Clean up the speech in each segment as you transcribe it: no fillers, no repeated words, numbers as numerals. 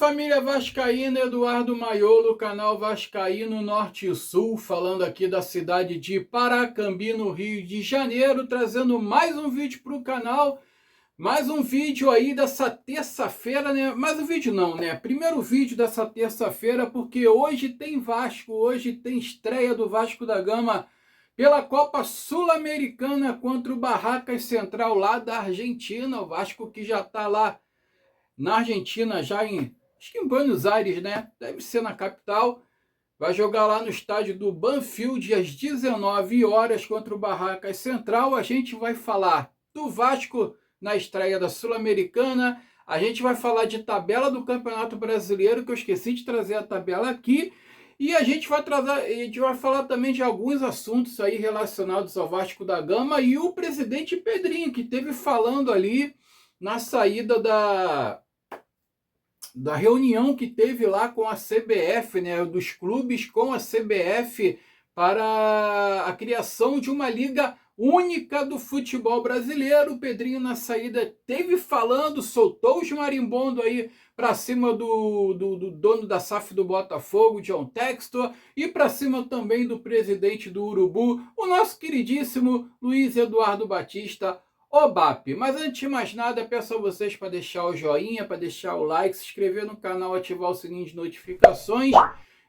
família vascaína, Eduardo Maiolo, canal Vascaíno Norte e Sul, falando aqui da cidade de Paracambi, no Rio de Janeiro, trazendo mais um vídeo para o canal, mais um vídeo aí dessa terça-feira, né? Mais um vídeo não, né? Primeiro vídeo dessa terça-feira, porque hoje tem Vasco, hoje tem estreia do Vasco da Gama pela Copa Sul-Americana contra o Barracas Central lá da Argentina, o Vasco que já está lá na Argentina, acho que em Buenos Aires, né? Deve ser na capital. Vai jogar lá no estádio do Banfield às 19 horas contra o Barracas Central. A gente vai falar do Vasco na estreia da Sul-Americana. A gente vai falar de tabela do Campeonato Brasileiro, que eu esqueci de trazer a tabela aqui. E a gente vai falar também de alguns assuntos aí relacionados ao Vasco da Gama e o presidente Pedrinho, que teve falando ali na saída da reunião que teve lá com a CBF, né, dos clubes com a CBF para a criação de uma liga única do futebol brasileiro. O Pedrinho na saída teve falando, soltou os marimbondo aí para cima do dono da SAF do Botafogo, John Textor, e para cima também do presidente do Urubu, o nosso queridíssimo Luiz Eduardo Batista, o BAP. Mas antes de mais nada, peço a vocês para deixar o joinha, para deixar o like, se inscrever no canal, ativar o sininho de notificações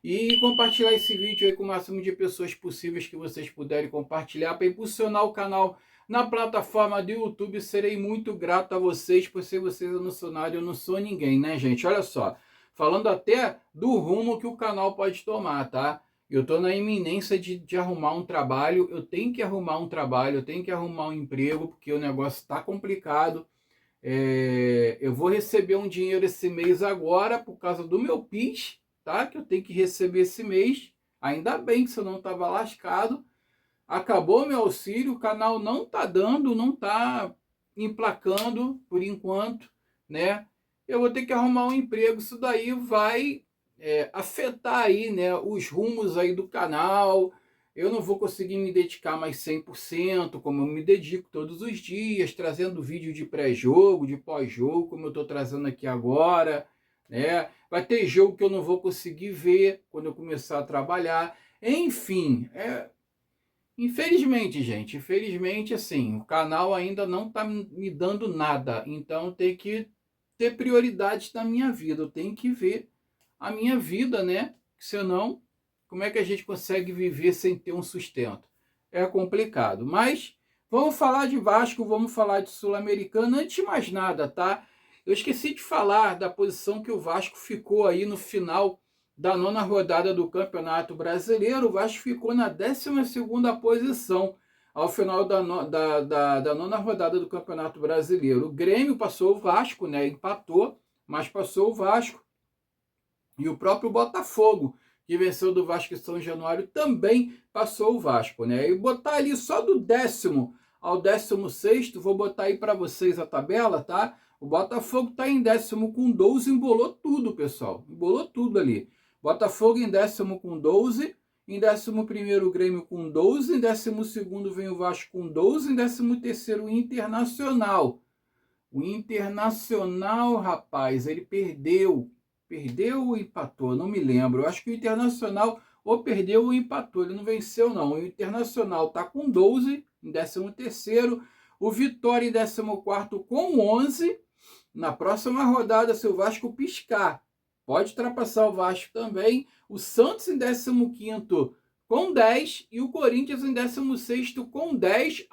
e compartilhar esse vídeo aí com o máximo de pessoas possíveis que vocês puderem compartilhar para impulsionar o canal na plataforma do YouTube. Serei muito grato a vocês, por ser vocês eu não sou nada, eu não sou ninguém, né, gente? Olha só, falando até do rumo que o canal pode tomar, tá? Eu estou na iminência de arrumar um trabalho, eu tenho que arrumar um trabalho, eu tenho que arrumar um emprego, porque o negócio está complicado. Eu vou receber um dinheiro esse mês agora, por causa do meu PIS, tá? Que eu tenho que receber esse mês. Ainda bem que se eu não estava lascado. Acabou meu auxílio, o canal não está dando, não está emplacando por enquanto, né? Eu vou ter que arrumar um emprego, isso daí vai afetar aí, né, os rumos aí do canal. Eu não vou conseguir me dedicar mais 100%, como eu me dedico todos os dias, trazendo vídeo de pré-jogo, de pós-jogo, como eu estou trazendo aqui agora, né? Vai ter jogo que eu não vou conseguir ver quando eu começar a trabalhar. Enfim, infelizmente, gente, infelizmente, assim, o canal ainda não está me dando nada, então tem que ter prioridades na minha vida, eu tenho que ver a minha vida, né? Senão, como é que a gente consegue viver sem ter um sustento? É complicado. Mas vamos falar de Vasco, vamos falar de Sul-Americana. Antes de mais nada, tá? Eu esqueci de falar da posição que o Vasco ficou aí no final da nona rodada do Campeonato Brasileiro. O Vasco ficou na 12ª posição ao final da nona rodada do Campeonato Brasileiro. O Grêmio passou o Vasco, né? Empatou, mas passou o Vasco. E o próprio Botafogo, que venceu do Vasco em São Januário, também passou o Vasco, né? E botar ali só do 10º ao 16º, vou botar aí para vocês a tabela, tá? O Botafogo está em 10º com 12, embolou tudo, pessoal. Embolou tudo ali. Botafogo em 10º com 12, em 11º o Grêmio com 12, em 12º vem o Vasco com 12, em 13º o Internacional. O Internacional, rapaz, ele perdeu ou empatou, não me lembro. Eu acho que o Internacional ou perdeu ou empatou, ele não venceu não. O Internacional está com 12, em 13º, o Vitória em 14º com 11. Na próxima rodada, se o Vasco piscar, pode ultrapassar o Vasco também. O Santos em 15º com 10 e o Corinthians em 16º com 10,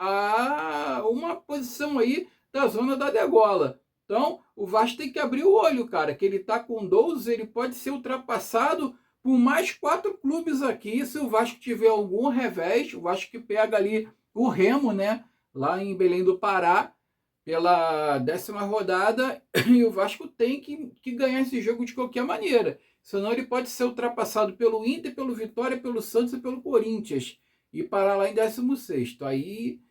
uma posição aí da zona da degola. Então, o Vasco tem que abrir o olho, cara, que ele está com 12, ele pode ser ultrapassado por mais 4 clubes aqui, se o Vasco tiver algum revés. O Vasco que pega ali o Remo, né, lá em Belém do Pará, pela 10ª rodada, e o Vasco tem que ganhar esse jogo de qualquer maneira, senão ele pode ser ultrapassado pelo Inter, pelo Vitória, pelo Santos e pelo Corinthians, e parar lá em 16º. Aí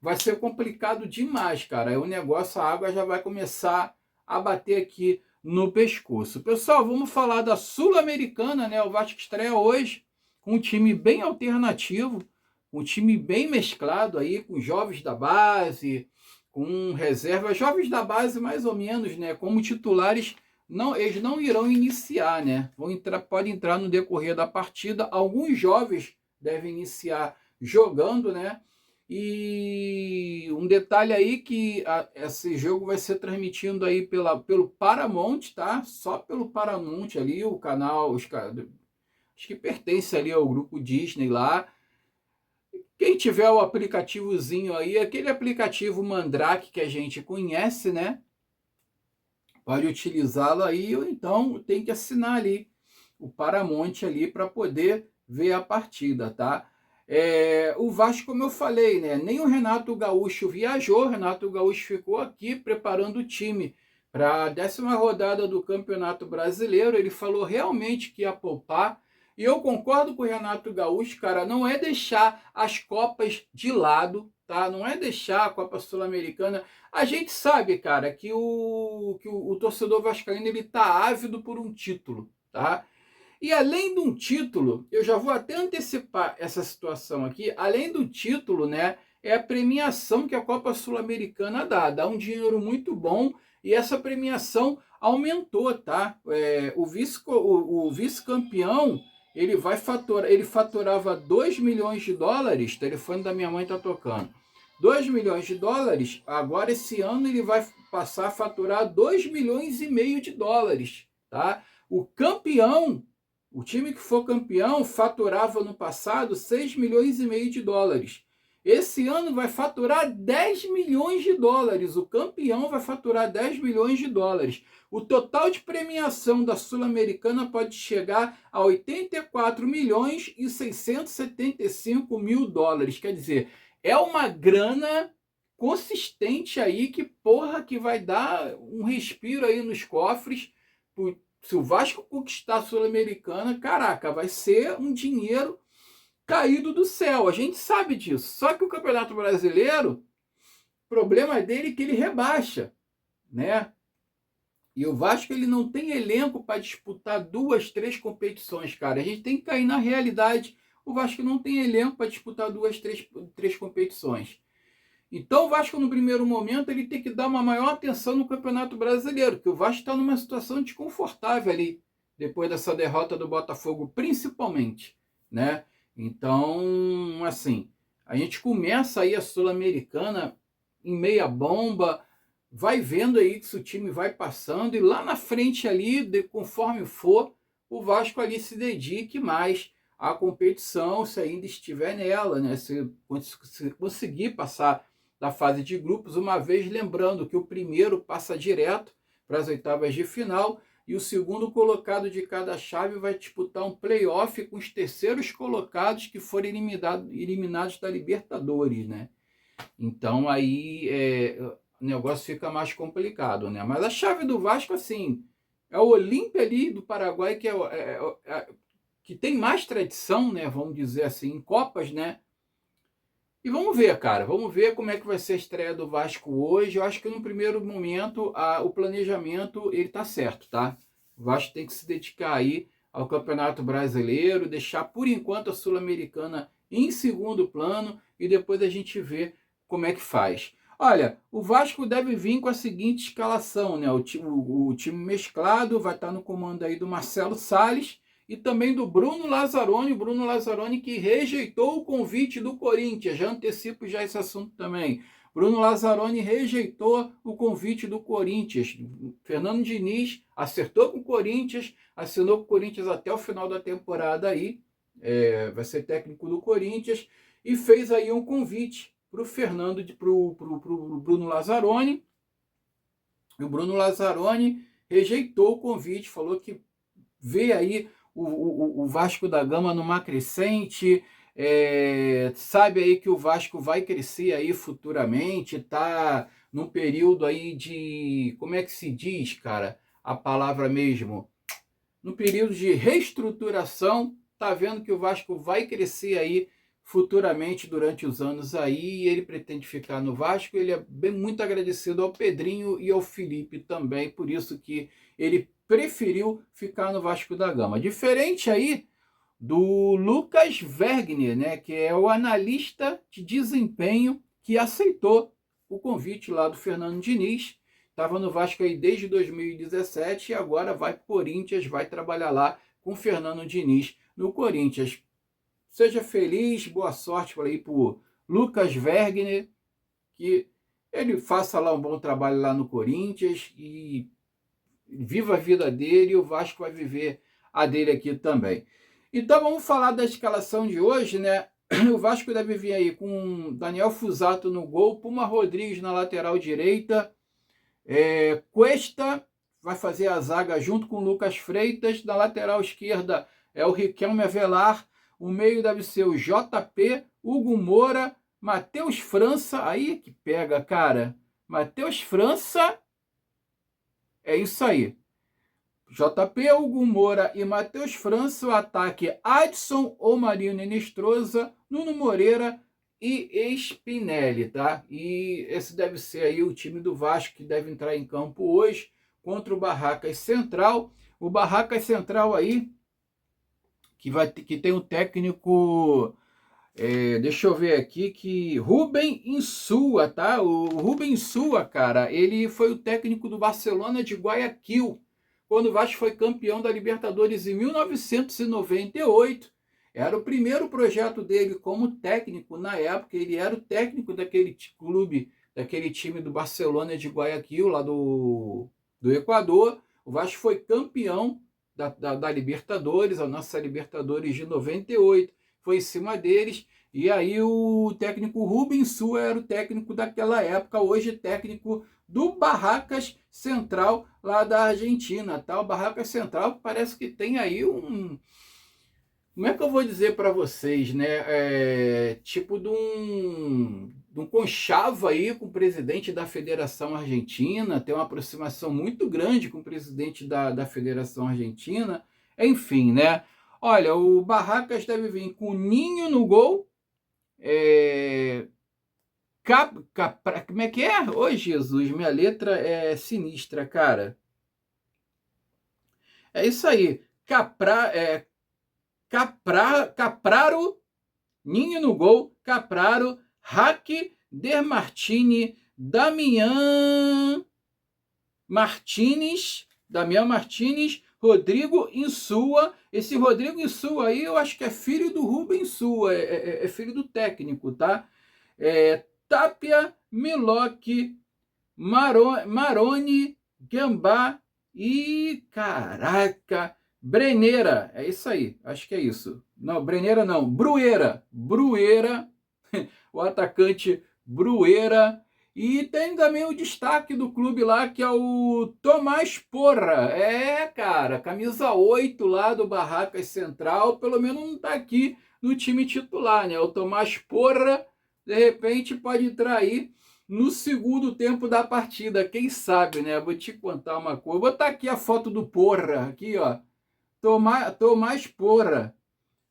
vai ser complicado demais, cara. Aí o negócio, a água já vai começar a bater aqui no pescoço. Pessoal, vamos falar da Sul-Americana, né? O Vasco estreia hoje com um time bem alternativo, um time bem mesclado aí, com jovens da base, com reservas, jovens da base mais ou menos, né? Como titulares não, eles não irão iniciar, né? Pode entrar no decorrer da partida. Alguns jovens devem iniciar jogando, né? E um detalhe aí que esse jogo vai ser transmitido aí pelo Paramount, tá? Só pelo Paramount ali, o canal, acho que pertence ali ao grupo Disney lá. Quem tiver o aplicativozinho aí, aquele aplicativo Mandrake que a gente conhece, né? Pode utilizá-lo aí, ou então tem que assinar ali o Paramount ali para poder ver a partida, tá? O Vasco, como eu falei, né? Nem o Renato Gaúcho viajou, o Renato Gaúcho ficou aqui preparando o time para a 10ª rodada do Campeonato Brasileiro. Ele falou realmente que ia poupar. E eu concordo com o Renato Gaúcho, cara, não é deixar as Copas de lado, tá? Não é deixar a Copa Sul-Americana. A gente sabe, cara, que o torcedor vascaíno ele tá ávido por um título, tá? E além de um título, eu já vou até antecipar essa situação aqui, além do título, né, é a premiação que a Copa Sul-Americana dá um dinheiro muito bom e essa premiação aumentou, tá? O vice-campeão, ele faturava 2 milhões de dólares, o telefone da minha mãe tá tocando, 2 milhões de dólares, agora esse ano ele vai passar a faturar 2 milhões e meio de dólares, tá? O campeão, o time que for campeão faturava no passado 6 milhões e meio de dólares. Esse ano vai faturar 10 milhões de dólares. O campeão vai faturar 10 milhões de dólares. O total de premiação da Sul-Americana pode chegar a 84 milhões e 675 mil dólares. Quer dizer, é uma grana consistente aí que, porra, que vai dar um respiro aí nos cofres. Se o Vasco conquistar a Sul-Americana, caraca, vai ser um dinheiro caído do céu. A gente sabe disso. Só que o Campeonato Brasileiro, o problema dele é que ele rebaixa, né? E o Vasco ele não tem elenco para disputar 2, 3 competições, cara. A gente tem que cair na realidade. O Vasco não tem elenco para disputar 2, 3 competições. Então o Vasco no primeiro momento ele tem que dar uma maior atenção no Campeonato Brasileiro, porque o Vasco está numa situação desconfortável ali, depois dessa derrota do Botafogo, principalmente, né? Então, assim, a gente começa aí a Sul-Americana em meia bomba, vai vendo aí que se o time vai passando, e lá na frente ali, conforme for, o Vasco ali se dedique mais à competição, se ainda estiver nela, né? Se conseguir passar da fase de grupos, uma vez lembrando que o primeiro passa direto para as oitavas de final e o segundo colocado de cada chave vai disputar um play-off com os terceiros colocados que forem eliminados da Libertadores, né? Então aí o negócio fica mais complicado, né? Mas a chave do Vasco, assim, é o Olímpia ali do Paraguai, que que tem mais tradição, né? Vamos dizer assim, em Copas, né? E vamos ver, cara, vamos ver como é que vai ser a estreia do Vasco hoje. Eu acho que no primeiro momento o planejamento ele tá certo, tá? O Vasco tem que se dedicar aí ao Campeonato Brasileiro, deixar por enquanto a Sul-Americana em segundo plano e depois a gente vê como é que faz. Olha, o Vasco deve vir com a seguinte escalação, né? O time mesclado vai estar no comando aí do Marcelo Salles e também do Bruno Lazzaroni que rejeitou o convite do Corinthians, já antecipo já esse assunto também. Bruno Lazzaroni rejeitou o convite do Corinthians. Fernando Diniz acertou com o Corinthians, assinou com o Corinthians até o final da temporada aí, vai ser técnico do Corinthians, e fez aí um convite para o Bruno Lazzaroni. E o Bruno Lazzaroni rejeitou o convite, falou que vê aí o Vasco da Gama numa crescente, sabe aí que o Vasco vai crescer aí futuramente, tá num período aí de, como é que se diz, cara, a palavra mesmo, num período de reestruturação, tá vendo que o Vasco vai crescer aí futuramente durante os anos aí, e ele pretende ficar no Vasco. Ele é muito agradecido ao Pedrinho e ao Felipe também, por isso que ele preferiu ficar no Vasco da Gama. Diferente aí do Lucas Wegner, né, que é o analista de desempenho que aceitou o convite lá do Fernando Diniz. estava no Vasco aí desde 2017 e agora vai para o Corinthians, vai trabalhar lá com Fernando Diniz no Corinthians. Seja feliz, boa sorte para ir para o Lucas Wegner, que ele faça lá um bom trabalho lá no Corinthians e viva a vida dele, e o Vasco vai viver a dele aqui também. Então vamos falar da escalação de hoje, né? O Vasco deve vir aí com Daniel Fusato no gol, Puma Rodrigues na lateral direita, Cuesta vai fazer a zaga junto com o Lucas Freitas, na lateral esquerda é o Riquelme Avelar, o meio deve ser o JP, Hugo Moura, Matheus França, aí que pega, cara, Matheus França, é isso aí. JP, Hugo Moura e Matheus França, o ataque Adson, Omarinho Nenestrosa, Nuno Moreira e Spinelli, tá? E esse deve ser aí o time do Vasco que deve entrar em campo hoje contra o Barracas Central. O Barracas Central aí, que tem um técnico, deixa eu ver aqui, que Rubem Insua, tá? O Rubem Insua, cara, ele foi o técnico do Barcelona de Guayaquil, quando o Vasco foi campeão da Libertadores em 1998. Era o primeiro projeto dele como técnico na época. Ele era o técnico daquele clube, daquele time do Barcelona de Guayaquil, lá do Equador. O Vasco foi campeão da Libertadores, a nossa Libertadores de 98. Foi em cima deles. E aí o técnico Rubens Insua era o técnico daquela época, hoje técnico do Barracas Central, lá da Argentina, tá? O Barracas Central parece que tem aí um... Como é que eu vou dizer para vocês, né? Tipo de um conchavo aí com o presidente da Federação Argentina, tem uma aproximação muito grande com o presidente da Federação Argentina, enfim, né? Olha, o Barracas deve vir com o Ninho no gol, como é que é? Ô, Jesus, minha letra é sinistra, cara. É isso aí. Capraro, Ninho no gol, Capraro, Hack, Damian Martínez, Rodrigo Insua. Esse Rodrigo Insua aí, eu acho que é filho do Rubem Insua, é filho do técnico, tá? Tapia, Milok, Maroni, Gambá e, caraca, Breneira, é isso aí, acho que é isso. Não, Breneira não, Brueira, o atacante Brueira. E tem também o destaque do clube lá, que é o Tomás Porra. Cara, camisa 8 lá do Barracas Central, pelo menos não está aqui no time titular, né? O Tomás Porra, de repente, pode entrar aí no segundo tempo da partida, quem sabe, né? Vou te contar uma coisa. Vou botar aqui a foto do Porra, aqui, ó. Tomás Porra.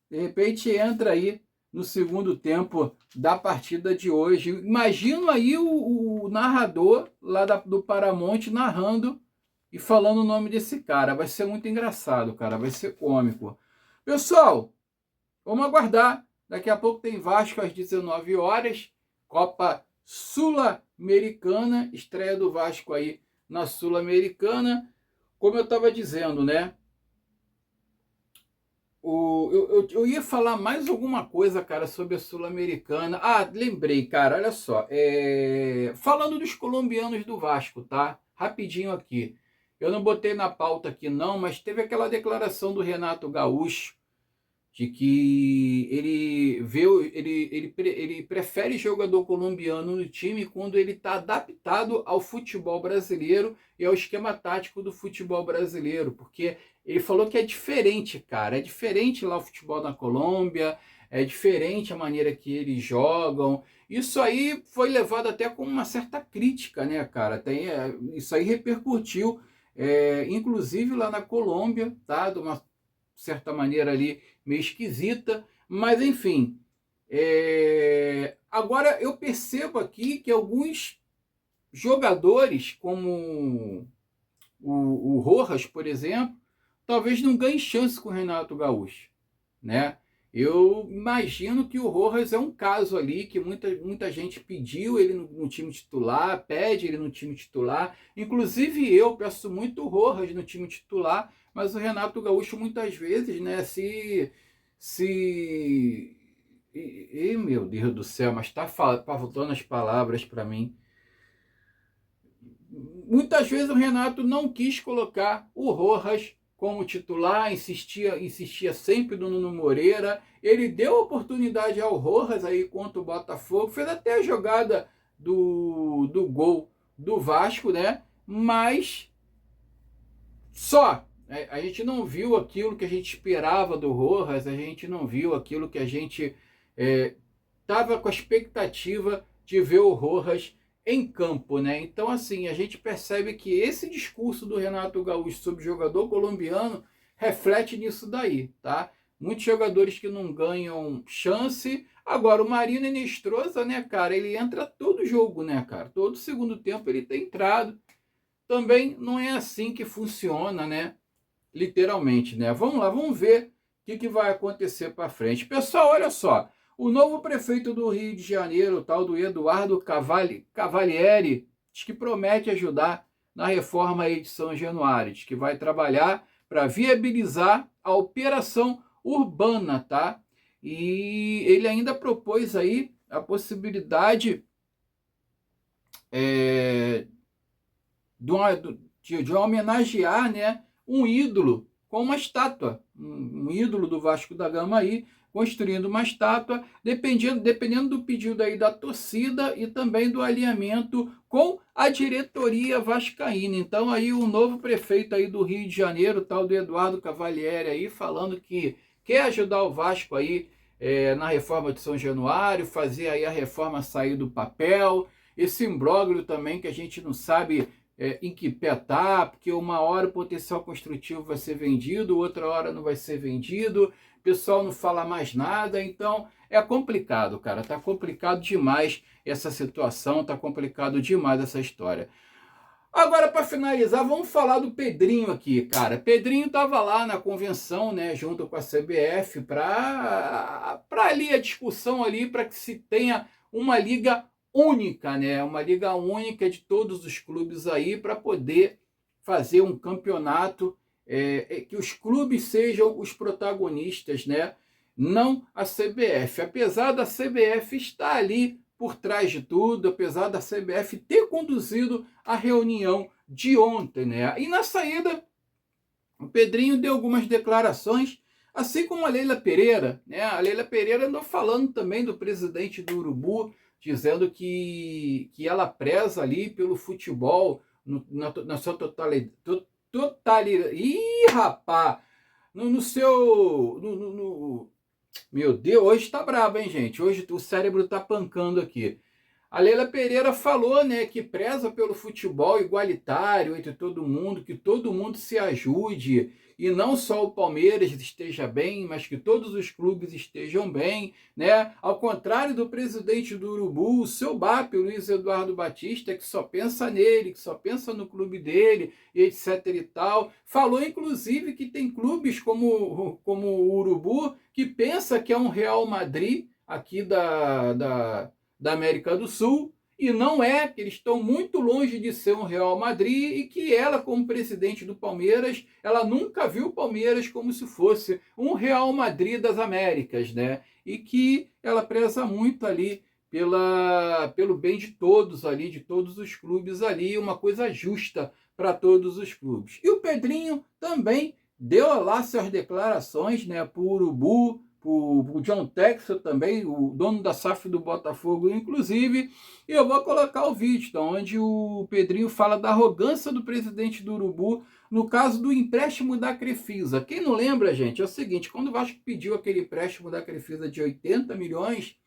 De repente entra aí no segundo tempo da partida de hoje. Imagino aí o narrador lá do Paramount narrando e falando o nome desse cara. Vai ser muito engraçado, cara. Vai ser cômico. Pessoal, vamos aguardar. Daqui a pouco tem Vasco às 19 horas. Copa Sul-Americana. Estreia do Vasco aí na Sul-Americana. Como eu estava dizendo, né? Eu ia falar mais alguma coisa, cara, sobre a Sul-Americana. Lembrei, cara, olha só. Falando dos colombianos do Vasco, tá? Rapidinho aqui. Eu não botei na pauta aqui não, mas teve aquela declaração do Renato Gaúcho de que ele prefere jogador colombiano no time quando ele está adaptado ao futebol brasileiro e ao esquema tático do futebol brasileiro, porque ele falou que é diferente, cara, é diferente lá o futebol na Colômbia, é diferente a maneira que eles jogam. Isso aí foi levado até com uma certa crítica, né, cara? Isso aí repercutiu, inclusive lá na Colômbia, tá? De uma certa maneira ali meio esquisita, mas enfim. Agora eu percebo aqui que alguns jogadores, como o Rojas, por exemplo, talvez não ganhe chance com o Renato Gaúcho, né? Eu imagino que o Rojas é um caso ali que muita gente pediu ele no time titular, pede ele no time titular. Inclusive eu peço muito o Rojas no time titular, mas o Renato Gaúcho muitas vezes, né, se meu Deus do céu, mas tá faltando as palavras para mim. Muitas vezes o Renato não quis colocar o Rojas como titular, insistia sempre do Nuno Moreira. Ele deu oportunidade ao Rojas aí contra o Botafogo, fez até a jogada do gol do Vasco, né? Mas só a gente não viu aquilo que a gente esperava do Rojas, a gente não viu aquilo que a gente estava com a expectativa de ver o Rojas em campo, né? Então, assim, a gente percebe que esse discurso do Renato Gaúcho sobre o jogador colombiano reflete nisso daí, tá? Muitos jogadores que não ganham chance. Agora, o Marino Inestrosa, né, cara, ele entra todo jogo, né, cara? Todo segundo tempo ele tem entrado. Também não é assim que funciona, né? Literalmente, né? Vamos lá, vamos ver o que vai acontecer para frente. Pessoal, olha só. O novo prefeito do Rio de Janeiro, o tal do Eduardo Cavalieri, diz que promete ajudar na reforma aí de São Januário, diz que vai trabalhar para viabilizar a operação urbana, tá? E ele ainda propôs aí a possibilidade de homenagear, né, um ídolo com uma estátua, um ídolo do Vasco da Gama aí, construindo uma estátua, dependendo do pedido aí da torcida e também do alinhamento com a diretoria vascaína. Então aí o novo prefeito aí do Rio de Janeiro, tal do Eduardo Cavalieri aí, falando que quer ajudar o Vasco aí na reforma de São Januário, fazer aí a reforma sair do papel, esse imbróglio também que a gente não sabe em que pé tá, porque uma hora o potencial construtivo vai ser vendido, outra hora não vai ser vendido, o pessoal não fala mais nada, então é complicado, cara, tá complicado demais essa situação, tá complicado demais essa história. Agora, para finalizar, vamos falar do Pedrinho aqui, cara. Pedrinho estava lá na convenção, né, junto com a CBF, para ali a discussão ali, para que se tenha uma liga única, né, uma liga única de todos os clubes aí, para poder fazer um campeonato que os clubes sejam os protagonistas, né, não a CBF. Apesar da CBF estar ali por trás de tudo, apesar da CBF ter conduzido a reunião de ontem, né? E na saída, o Pedrinho deu algumas declarações, assim como a Leila Pereira, né? A Leila Pereira andou falando também do presidente do Urubu, dizendo que ela preza ali pelo futebol na sua totalidade. Ih, rapá! No seu. Meu Deus, hoje tá brabo, hein, gente? Hoje o cérebro tá pancando aqui. A Leila Pereira falou, né, que preza pelo futebol igualitário entre todo mundo, que todo mundo se ajude, e não só o Palmeiras esteja bem, mas que todos os clubes estejam bem, né? Ao contrário do presidente do Urubu, o seu BAP, o Luiz Eduardo Batista, que só pensa nele, que só pensa no clube dele, etc e tal. Falou, inclusive, que tem clubes como o Urubu, que pensa que é um Real Madrid aqui da América do Sul, e não é, que eles estão muito longe de ser um Real Madrid, e que ela, como presidente do Palmeiras, ela nunca viu o Palmeiras como se fosse um Real Madrid das Américas, né? E que ela preza muito ali pelo bem de todos ali, de todos os clubes ali, uma coisa justa para todos os clubes. E o Pedrinho também deu lá suas declarações, né, para o Urubu, o John Texel também, o dono da SAF do Botafogo, inclusive, e eu vou colocar o vídeo, então, onde o Pedrinho fala da arrogância do presidente do Urubu no caso do empréstimo da Crefisa. Quem não lembra, gente, é o seguinte, quando o Vasco pediu aquele empréstimo da Crefisa de 80 milhões,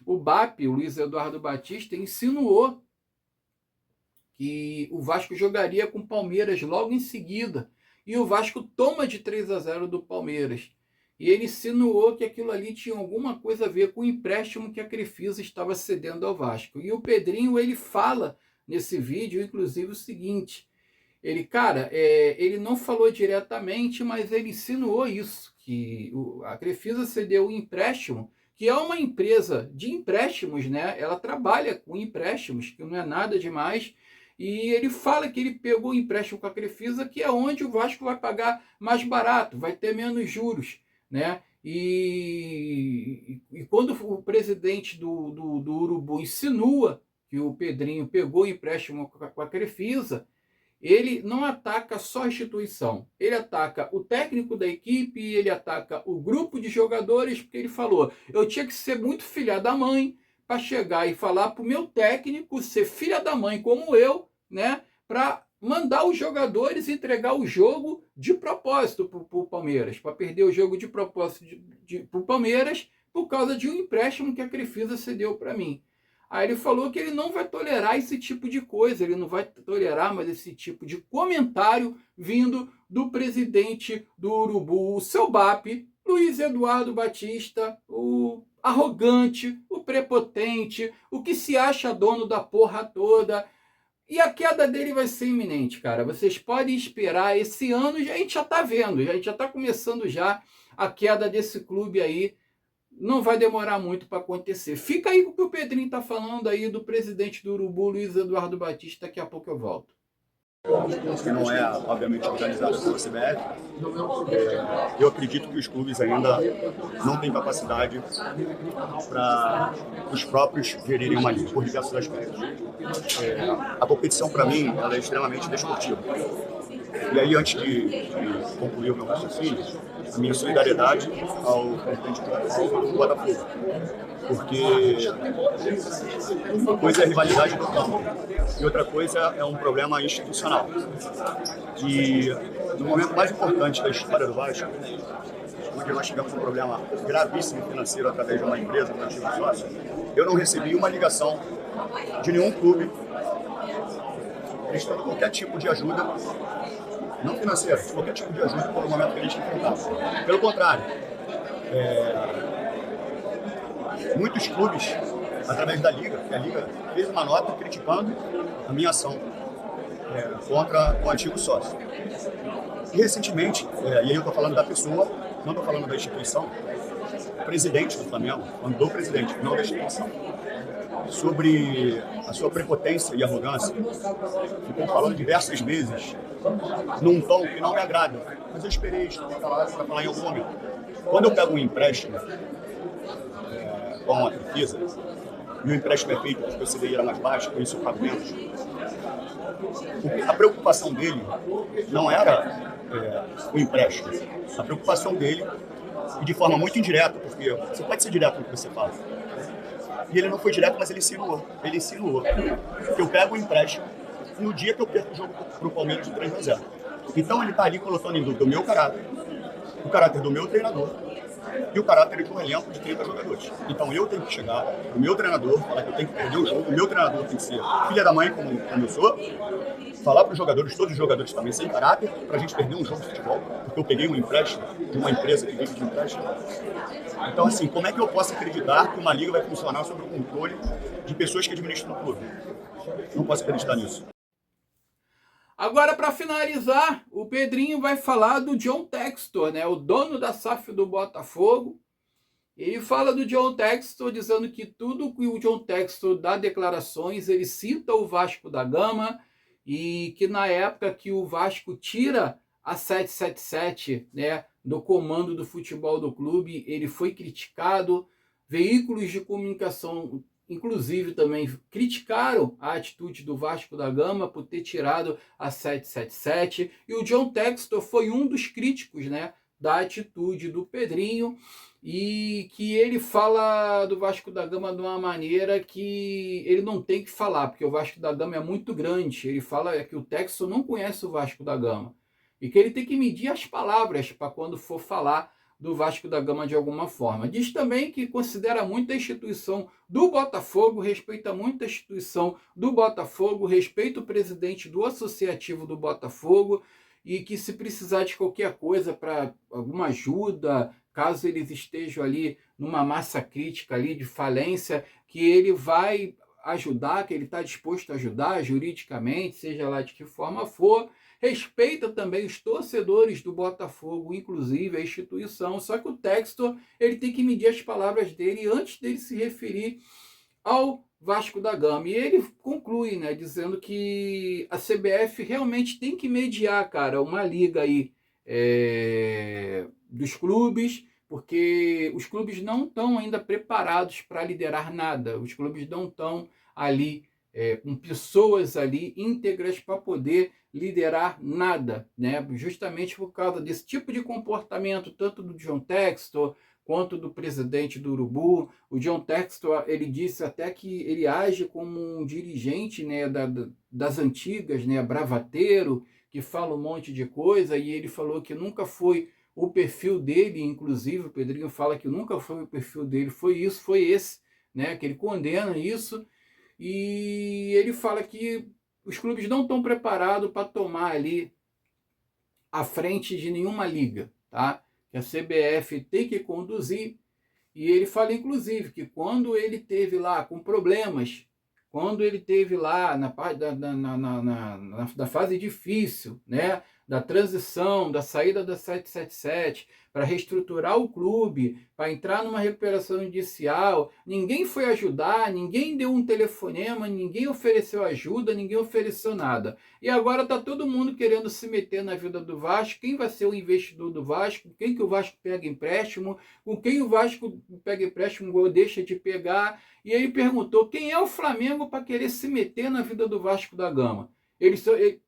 o BAP, o Luiz Eduardo Batista, insinuou que o Vasco jogaria com o Palmeiras logo em seguida, e o Vasco toma de 3-0 do Palmeiras. E ele insinuou que aquilo ali tinha alguma coisa a ver com o empréstimo que a Crefisa estava cedendo ao Vasco. E o Pedrinho, ele fala nesse vídeo, inclusive, o seguinte: ele, cara, ele não falou diretamente, mas ele insinuou isso, que a Crefisa cedeu um empréstimo, que é uma empresa de empréstimos, né? Ela trabalha com empréstimos, que não é nada demais. E ele fala que ele pegou o empréstimo com a Crefisa, que é onde o Vasco vai pagar mais barato, vai ter menos juros, né? E quando o presidente do Urubu insinua que o Pedrinho pegou o empréstimo com a Crefisa, ele não ataca só a instituição, ele ataca o técnico da equipe, ele ataca o grupo de jogadores, porque ele falou, eu tinha que ser muito filha da mãe para chegar e falar para o meu técnico ser filha da mãe como eu, né, para mandar os jogadores entregar o jogo de propósito para o Palmeiras, para perder o jogo de propósito para o Palmeiras por causa de um empréstimo que a Crefisa cedeu para mim. Aí ele falou que ele não vai tolerar esse tipo de coisa, ele não vai tolerar mais esse tipo de comentário vindo do presidente do Urubu, o seu BAP, Luiz Eduardo Batista, o arrogante, o prepotente, o que se acha dono da porra toda. E a queda dele vai ser iminente, cara. Vocês podem esperar esse ano, a gente já tá vendo, a gente já tá começando já a queda desse clube aí. Não vai demorar muito para acontecer. Fica aí com o que o Pedrinho está falando aí do presidente do Urubu, Luiz Eduardo Batista. Daqui a pouco eu volto. Que não é, obviamente, organizado pela CBF. Eu acredito que os clubes ainda não têm capacidade para os próprios gerirem uma liga, por diversos aspectos. A competição, para mim, ela é extremamente desportiva. E aí, antes de concluir o meu raciocínio, a minha solidariedade ao presidente do Botafogo. Porque uma coisa é a rivalidade do campo e outra coisa é um problema institucional. E no momento mais importante da história do Vasco, onde nós tivemos um problema gravíssimo financeiro através de uma empresa, um antigo sócio, eu não recebi uma ligação de nenhum clube prestando qualquer tipo de ajuda, não financeira, qualquer tipo de ajuda pelo momento que a gente enfrentava. Pelo contrário, muitos clubes, através da Liga, que a Liga fez uma nota criticando a minha ação contra o antigo sócio. E recentemente, e aí eu estou falando da pessoa, não estou falando da instituição, o presidente do Flamengo, falando do presidente, não da instituição, sobre a sua prepotência e arrogância, ficou falando diversas vezes, num tom que não me agrada, mas eu esperei estar para falar em algum momento. Quando eu pego um empréstimo com a Crefisa, e o empréstimo é feito porque o CDI era mais baixo, por isso eu pago menos, a preocupação dele não era o empréstimo, a preocupação dele, e de forma muito indireta, porque você pode ser direto no que você fala, e ele não foi direto, mas ele insinuou que eu pego o empréstimo no dia que eu perco o jogo para o Palmeiras de 3-0. Então ele está ali colocando em dúvida o meu caráter, o caráter do meu treinador e o caráter de um elenco de 30 jogadores. Então eu tenho que chegar, o meu treinador, falar que eu tenho que perder o jogo, o meu treinador tem que ser filha da mãe, como eu sou, falar para os jogadores, todos os jogadores também sem caráter, para a gente perder um jogo de futebol, porque eu peguei um empréstimo de uma empresa que vive de empréstimo. Então, assim, como é que eu posso acreditar que uma liga vai funcionar sob o controle de pessoas que administram o clube? Não posso acreditar nisso. Agora, para finalizar, o Pedrinho vai falar do John Textor, né? O dono da SAF do Botafogo. Ele fala do John Textor, dizendo que tudo que o John Textor dá declarações, ele cita o Vasco da Gama, e que na época que o Vasco tira a 777, né, do comando do futebol do clube, ele foi criticado. Veículos de comunicação, inclusive, também criticaram a atitude do Vasco da Gama por ter tirado a 777. E o John Textor foi um dos críticos, né, da atitude do Pedrinho, e que ele fala do Vasco da Gama de uma maneira que ele não tem que falar, porque o Vasco da Gama é muito grande. Ele fala que o Textor não conhece o Vasco da Gama e que ele tem que medir as palavras para quando for falar do Vasco da Gama de alguma forma. Diz também que considera muito a instituição do Botafogo, respeita muito a instituição do Botafogo, respeita o presidente do associativo do Botafogo, e que se precisar de qualquer coisa para alguma ajuda, caso eles estejam ali numa massa crítica ali de falência, que ele vai ajudar, que ele está disposto a ajudar juridicamente, seja lá de que forma for. respeita também os torcedores do Botafogo, inclusive a instituição, só que o Textor, ele tem que medir as palavras dele antes dele se referir ao Vasco da Gama. E ele conclui, né, dizendo que a CBF realmente tem que mediar, cara, uma liga aí dos clubes, porque os clubes não estão ainda preparados para liderar nada, os clubes não estão ali com pessoas ali íntegras para poder liderar nada, né? Justamente por causa desse tipo de comportamento, tanto do John Textor quanto do presidente do Urubu. O John Textor, ele disse até que ele age como um dirigente, né, das antigas, né, bravateiro, que fala um monte de coisa, e ele falou que nunca foi o perfil dele, inclusive o Pedrinho fala que nunca foi o perfil dele, foi isso, foi esse, né, que ele condena isso, e ele fala que os clubes não estão preparados para tomar ali a frente de nenhuma liga, tá? Que a CBF tem que conduzir, e ele fala inclusive que quando ele teve lá com problemas, quando ele teve lá na fase difícil, né, da transição, da saída da 777, para reestruturar o clube, para entrar numa recuperação judicial, ninguém foi ajudar, ninguém deu um telefonema, ninguém ofereceu ajuda, ninguém ofereceu nada. E agora está todo mundo querendo se meter na vida do Vasco, quem vai ser o investidor do Vasco, quem que o Vasco pega empréstimo, com quem o Vasco pega empréstimo ou deixa de pegar. E ele perguntou quem é o Flamengo para querer se meter na vida do Vasco da Gama.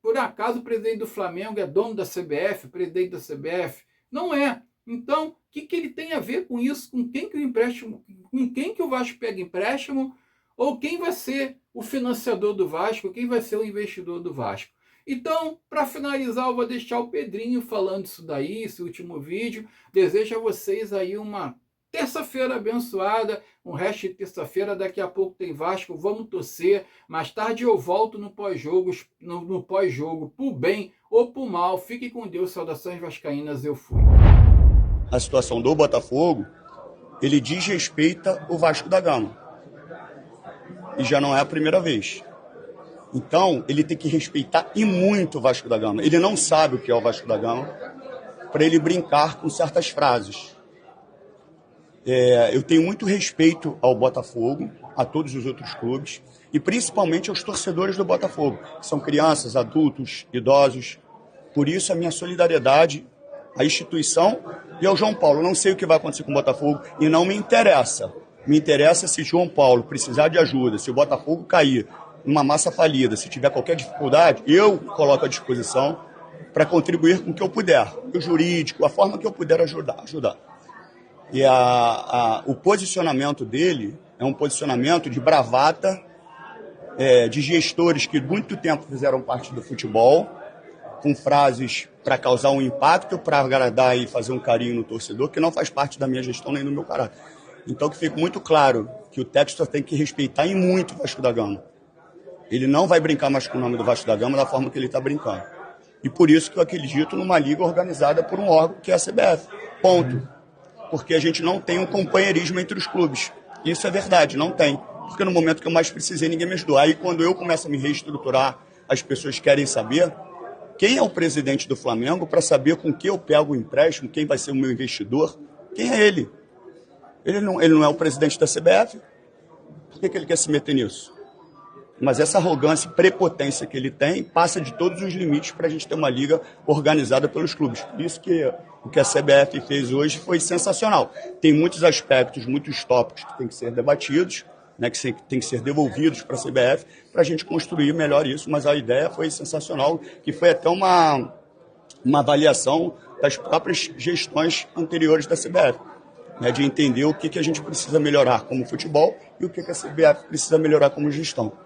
Por acaso o presidente do Flamengo é dono da CBF, presidente da CBF? Não é. Então, o que ele tem a ver com isso? Com quem que o empréstimo, com quem que o Vasco pega empréstimo? Ou quem vai ser o financiador do Vasco? Quem vai ser o investidor do Vasco? Então, para finalizar, eu vou deixar o Pedrinho falando isso daí, esse último vídeo. Desejo a vocês aí uma terça-feira abençoada, um resto de terça-feira, daqui a pouco tem Vasco, vamos torcer. Mais tarde eu volto no pós-jogo, pro bem ou pro mal. Fique com Deus, saudações vascaínas, eu fui. A situação do Botafogo, ele desrespeita o Vasco da Gama. E já não é a primeira vez. Então, ele tem que respeitar e muito o Vasco da Gama. Ele não sabe o que é o Vasco da Gama para ele brincar com certas frases. Eu tenho muito respeito ao Botafogo, a todos os outros clubes, e principalmente aos torcedores do Botafogo, que são crianças, adultos, idosos. Por isso, a minha solidariedade à instituição e ao João Paulo. Eu não sei o que vai acontecer com o Botafogo e não me interessa. Me interessa se João Paulo precisar de ajuda, se o Botafogo cair numa massa falida, se tiver qualquer dificuldade, eu coloco à disposição para contribuir com o que eu puder. O jurídico, a forma que eu puder ajudar. E o posicionamento dele é um posicionamento de bravata, de gestores que muito tempo fizeram parte do futebol, com frases para causar um impacto, para agradar e fazer um carinho no torcedor, que não faz parte da minha gestão nem do meu caráter. Então que fique muito claro que o Textor tem que respeitar e muito o Vasco da Gama. Ele não vai brincar mais com o nome do Vasco da Gama da forma que ele está brincando. E por isso que eu acredito numa liga organizada por um órgão que é a CBF. Ponto. Porque a gente não tem um companheirismo entre os clubes. Isso é verdade, não tem. Porque no momento que eu mais precisei, ninguém me ajudou. Aí quando eu começo a me reestruturar, as pessoas querem saber quem é o presidente do Flamengo para saber com que eu pego o empréstimo, quem vai ser o meu investidor. Quem é ele? Ele não é o presidente da CBF. Por que ele quer se meter nisso? Mas essa arrogância e prepotência que ele tem passa de todos os limites para a gente ter uma liga organizada pelos clubes. Por isso que o que a CBF fez hoje foi sensacional. Tem muitos aspectos, muitos tópicos que têm que ser debatidos, né, que têm que ser devolvidos para a CBF para a gente construir melhor isso. Mas a ideia foi sensacional, que foi até uma avaliação das próprias gestões anteriores da CBF. Né, de entender o que a gente precisa melhorar como futebol e o que a CBF precisa melhorar como gestão.